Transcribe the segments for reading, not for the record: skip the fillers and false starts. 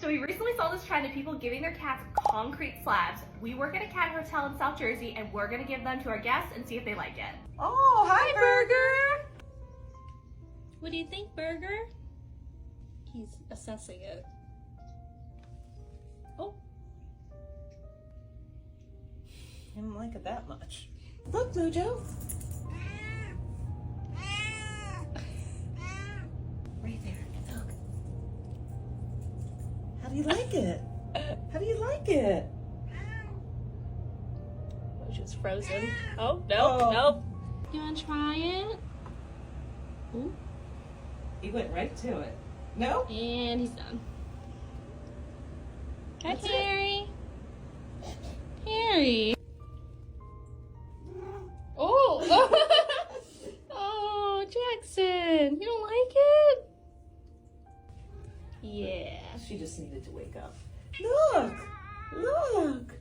So we recently saw this trend of people giving their cats concrete slabs. We work at a cat hotel in South Jersey and we're gonna give them to our guests and see if they like it. Oh, hi, Burger. What do you think, Burger? He's assessing it. Oh. Didn't like it that much. Look, Mojo. Right there. Look. How do you like it? How do you like it? Mojo's frozen. Oh, nope, Oh. nope. You wanna try it? Ooh. He went right to it. No? And he's done. Hi, That's it. Harry. Harry. Oh! Oh, Jackson. You don't like it? Yeah. She just needed to wake up. Look! Look!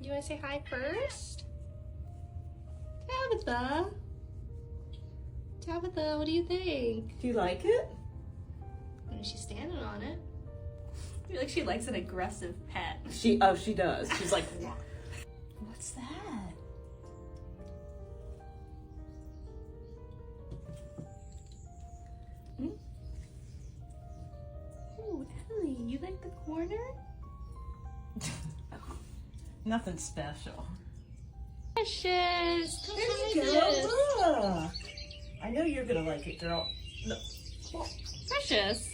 You want to say hi first? Tabitha. Tabitha, what do you think? Do you like it? And she's standing on it. I feel like she likes an aggressive pet. She does. She's like, what's that? Oh, Ellie, you like the corner? Nothing special. Precious. Come There you find us. go. Look. I know you're gonna like it, girl. No. Precious.